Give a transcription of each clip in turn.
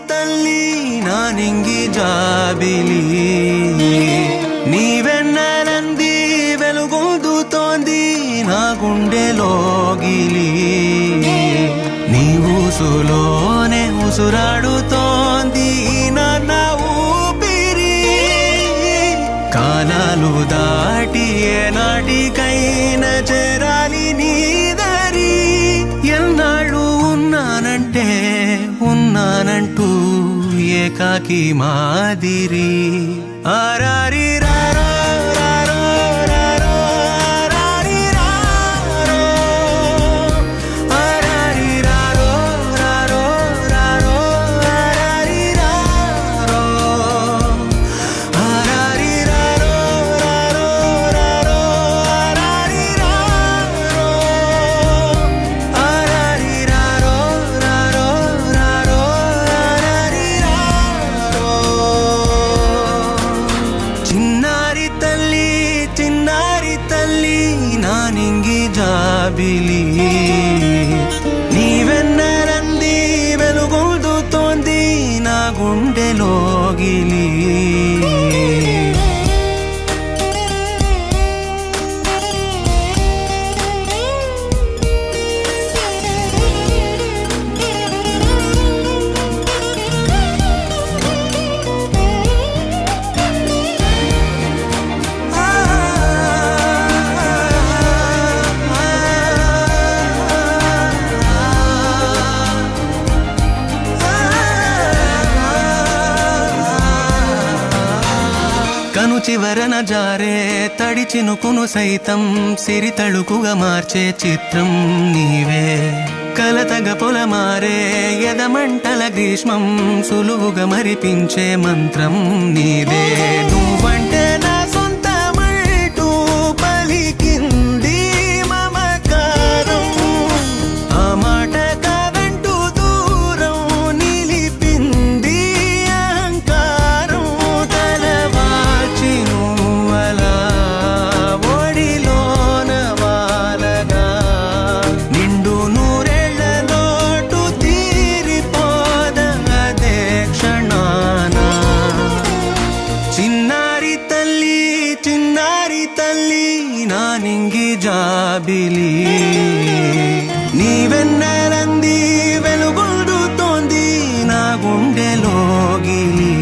తల్లి నా నింగి జాబిలి నీవెన్నెలంది వెలుగొందుతోంది నా గుండెలోగిలి నీ ఊసులోనే ఉసురాడుతోంది నా ఊపిరి కాలాలు దాటి ఏనాటికైనా చేరాలి నీ దరి ఎన్నాళ్ళు ఉన్నానంటూ ఏకాకి మాదిరి ఆరారి రారో రారో రారో ఆరారి రారో ఆరారి రారో రారో రారో ఆరారి రారో ఆరారి రారో రారో రారో ఆరారి రారో ఆరారి రారో రారో రారో ఆరారి రారో చిన్నారి తల్లి నా నింగి జాబిలి నీవెన్నెలంది వెలుగొందుతోంది నా గుండెలోగిలి కను చివరన జారే తడి చినుకును సైతం సిరి తళుకుగా మార్చే చిత్రం నీవే కలతగ పొలమారే ఎదమంటల గ్రీష్మం సులువుగా మరిపించే మంత్రం నీదే నువ్వంటే నా సొంతమంటూ పలికింది మమకారం ఆ మాట కాదంటూ దూరం నిలిపింది అహంకారం తలవాచి నువ్వలా ఒడిలోన వాలగా నిండు నూరేళ్ల లోటు తీరిపోదదే క్షణాన చిన్నారి తల్లి నా నింగి జాబిలి నీవెన్నెలంది వెలుగొందుతోంది నా గుండెలోగిలి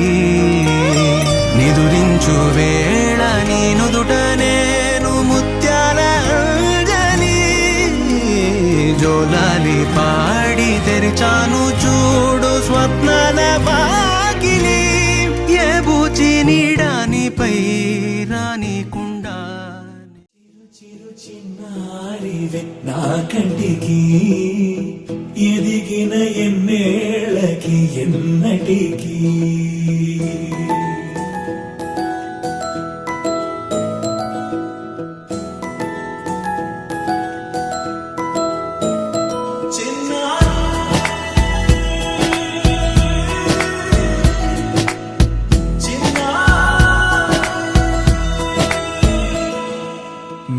నిదురించు వేళ నీ నుదుట నేను ముత్యాల అంజలి జోలాలి పాడి తెరిచాను చూడు స్వప్నాల వాకిలి ఏ బూచి నీడానిపై రానికుండా చిరు చిన్నారివే నా కంటికి ఎదిగిన ఎన్నేళ్ళకి ఎన్నటికి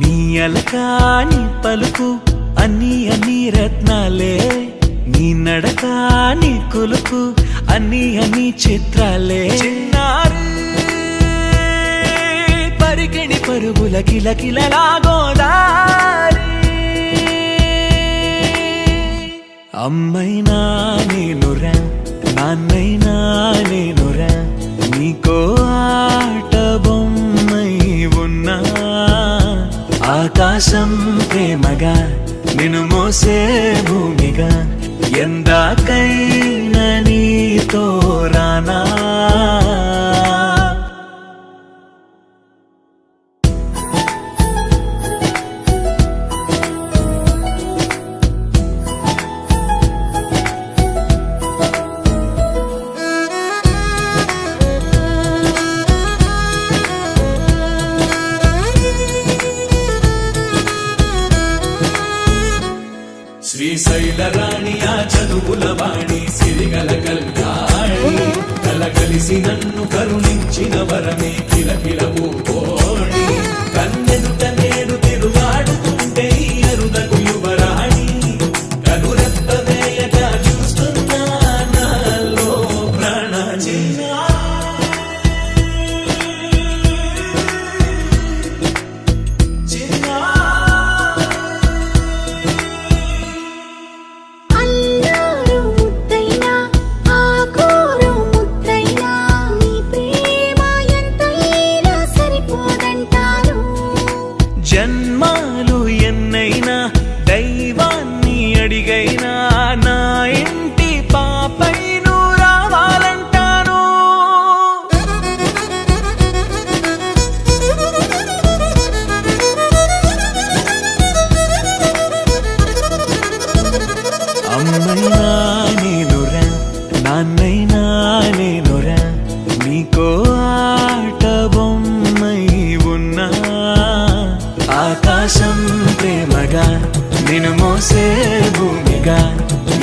నీ అలకాని పలుకు అన్ని రత్నాలే నీ నడక నీ కొలుకు అన్ని చిత్రాలే చిన్నారి పరికిణి పరుగుల కిలకిలలాగోదారి అమ్మైనా నేనురా నాన్నైనా నేనురా నీకో ఆట బొమ్మై ఉన్నా ఆకాశం ప్రేమగా నిన్ను మోసే భూమిగా ఎందాకైనా నీతో రానా శ్రీశైల రాణి ఆ చదువుల వాణి సిరిగల కళ్యాణి కలగలిసి నన్ను కరుణించిన వరమే కిలకిల ఊకోణి కన్నెదుట నేను తిరుగాడుతుంటే అరుదకు యువరాణి కనురెప్ప వేయగా చూస్తున్నా నాలో నాన్నైనా నేనురా నీకో ఆట బొమ్మై ఉన్నా ఆకాశం ప్రేమగా నిన్ను మోసే భూమిగా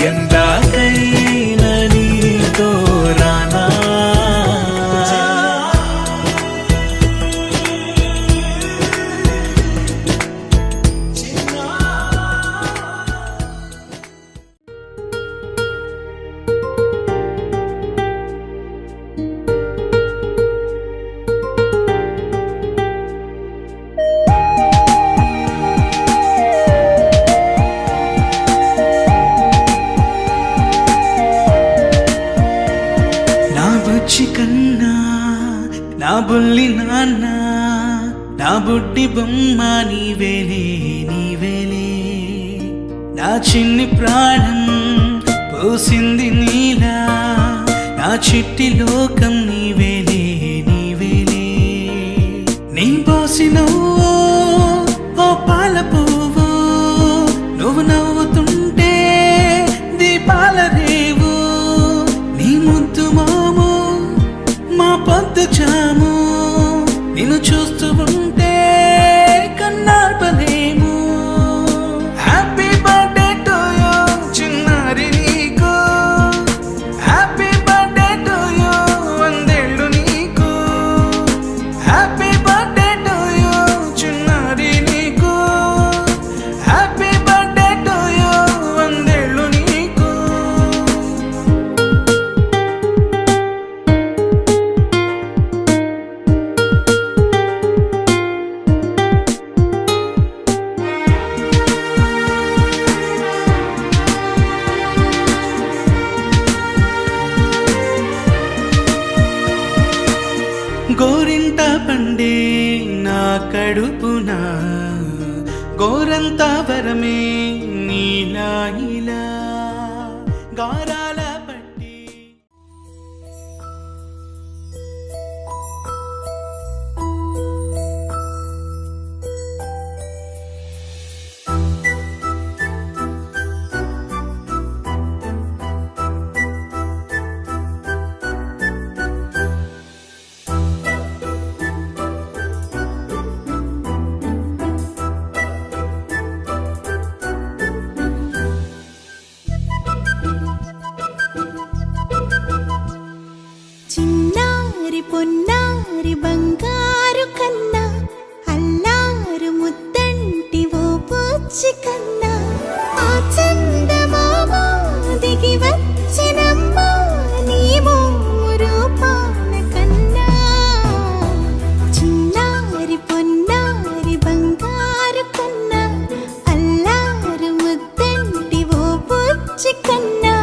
ఎందాకైనా నీతో రానా బుజ్జి కన్నా నా బుల్లి నాన్న నా బుడ్డి బొమ్మ నీవేలే నీవేలే నా చిన్ని ప్రాణం పోసింది నీలా నా చిట్టి లోకం నీవేలే నీవేలే నీ పోసిన ఓ పాల పువ్వు నువ్వు నవ్వుతుంటే దీపాల రేవు నీ ముద్దు మోము మా పొద్దు చాము నిన్ను చూస్తూ ఉంటే కన్నార్పలేము హ్యాపీ బర్త్డే టు యూ చిన్నారి నీకు హ్యాపీ బర్త్డే టు యూ వందేళ్ళు నీకు హ్యాపీ బర్త్డే టు యూ చిన్నారి నీకు హ్యాపీ బర్త్డే టు యూ వందేళ్ళు నీకు గోరింట పండే నా కడుపున గోరంత వరమే నీలా ఇలా గారాల పట్టి చిన్నారి పొన్నారి బంగారు కన్నా అల్లారు ముద్దంటి ఓ పుచ్చి కన్నా ఆ చందమామ దిగి వచ్చినమ్మ నీ రూపాల కన్నా చిన్నారి పొన్నారి బంగారు కన్నా అల్లారు ముద్దంటి ఓ పుచ్చి కన్నా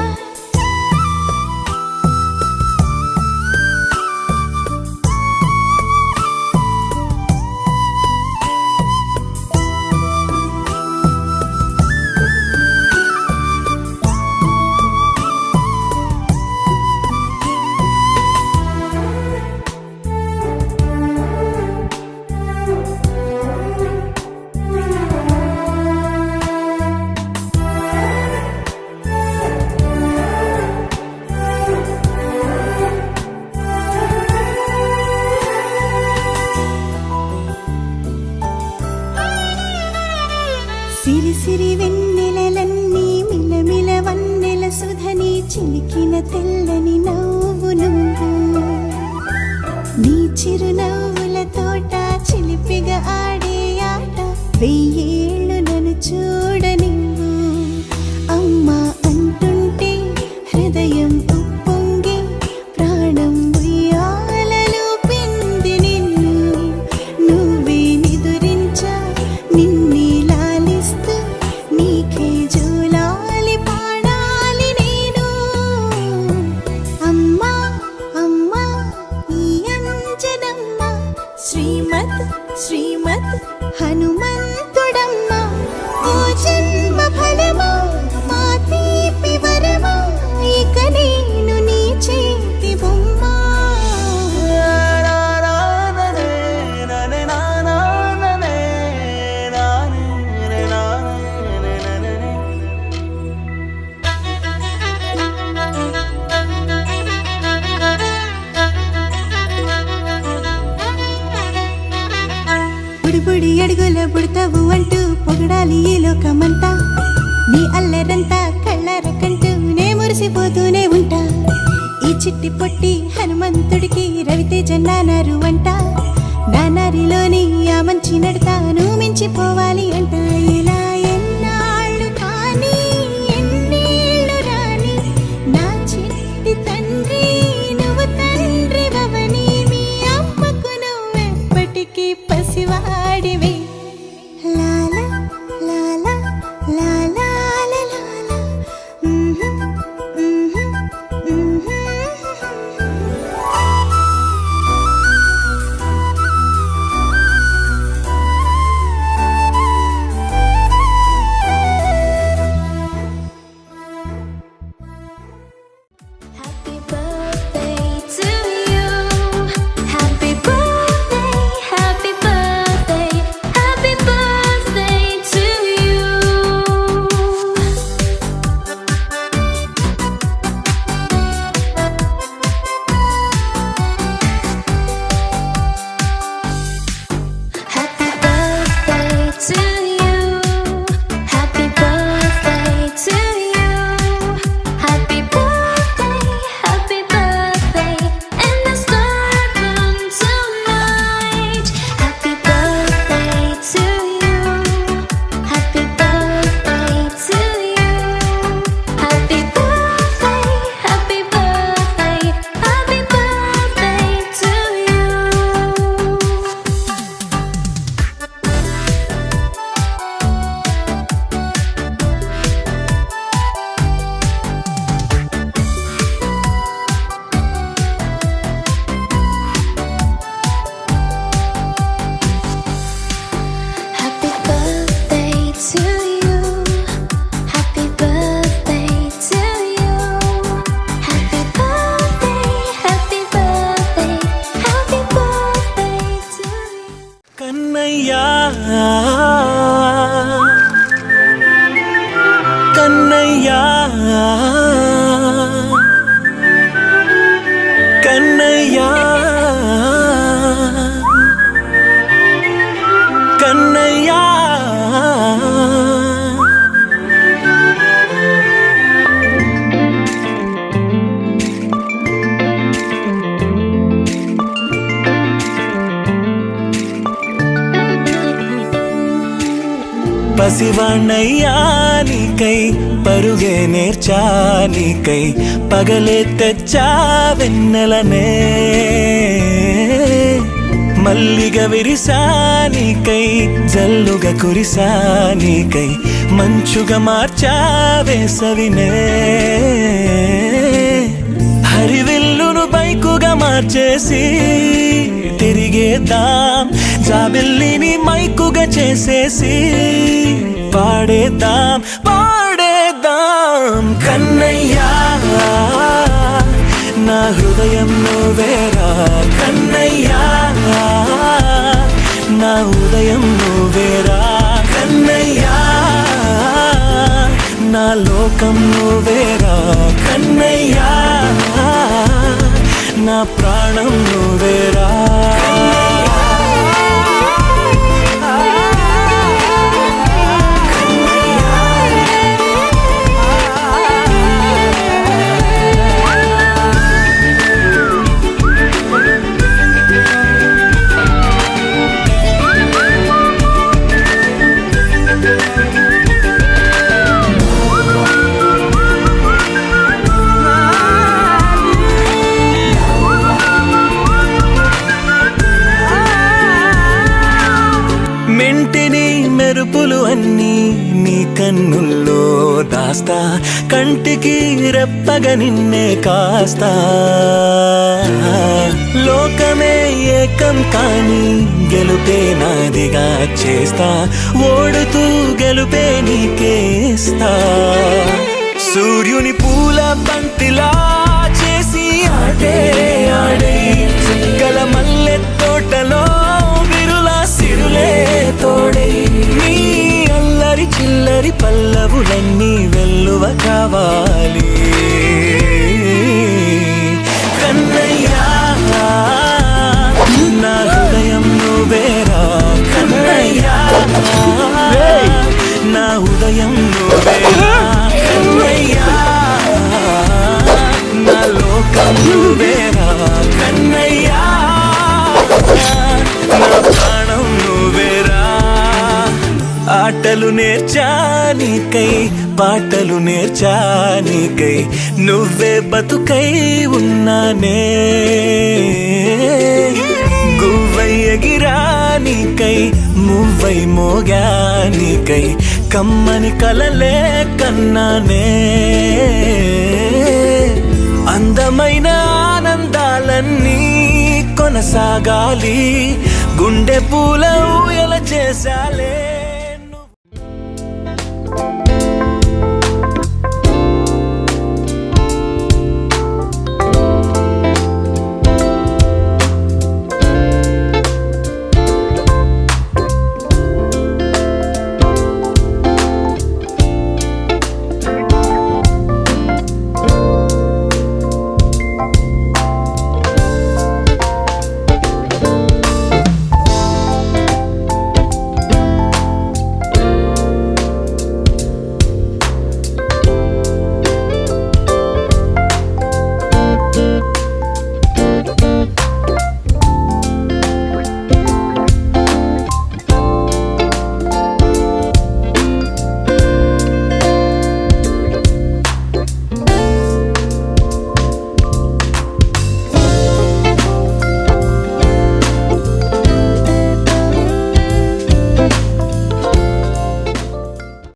అడుగుల పుడతావు అంటూ పొగడాలి ఈ లోకమంతా నీ అల్లరంతా కళ్ళారకంటూ నే మురిసిపోతూనే ఉంటా ఈ చిట్టి పొట్టి హనుమంతుడికి రవితేజ నానారు అంట నానారిలోని ఆ మంచి నడతాను మించిపోవాలి అంట ఇలా ఎన్నాళ్ళు కానీ ఎన్నేళ్ళు రాని నా చిట్టి తండ్రి నువ్వు తండ్రి భవని మీ అమ్మకు నువ్వెప్పటికీ పసివాడివి లాలా లాలా లాలా లాలా Happy birthday to you. Happy birthday, happy birthday, happy birthday to you. Happy birthday to you. Happy birthday to you. Happy birthday, and let's start on tonight. Happy birthday to you. Happy birthday to you. Happy birthday, happy birthday, happy birthday to you. Happy birthday to you. Happy birthday to you. Happy birthday, happy birthday, happy birthday to you. కన్నయ్యా కన్నయ్యా కన్నయ్యా కన్నయ్యా పసివాణ్ణయ్యా నీకై పరుగే నేర్చా నీకై పగలే తెచ్చా వెన్నెలనే మల్లిగ విరిసా నీకై జల్లుగా కురిసా నీకై మంచుగా మార్చా వేసవినే హరివిల్లును బైకుగా మార్చేసి తిరిగేద్దాం జాబిల్లిని మైకుగా చేసేసి పాడేద్దాం పాడేద్దాం కన్నయ్యా నా హృదయం నువ్వేరా కన్నయ్యా నా ఉదయం నువ్వేరా కన్నయ్యా నా లోకం నువ్వేరా కన్నయ్యా నా ప్రాణం నువ్వేరా మెంటిని మెరుపులు అన్నీ నీ కన్నుల్లో దాస్తా కంటికి రెప్పగా నిన్నే కాస్తా లోకమే ఏకం కాని గెలుపే నాదిగా చేస్తా ఓడుతూ గెలుపే నీకేస్తా సూర్యుని పూల బంతిలా చేసి ఆడే ఆడే చుక్కల మల్లె తోటలో విరులా సిరులే తోడే నీ అల్లరి చిల్లరి పల్లవులన్నీ వెల్లువ కావాలి కన్నయ్యా నా హృదయం నువ్వేరా కన్నయ్యా నేర్చానికై పాటలు నేర్చానికై నువ్వే బతుకై ఉన్నానే గువ్వై ఎగిరానికై మువ్వై మోగానికై కమ్మని కలలే కన్నానే అందమైన ఆనందాలన్నీ కొనసాగాలి గుండె పూల ఊయల చేసాలే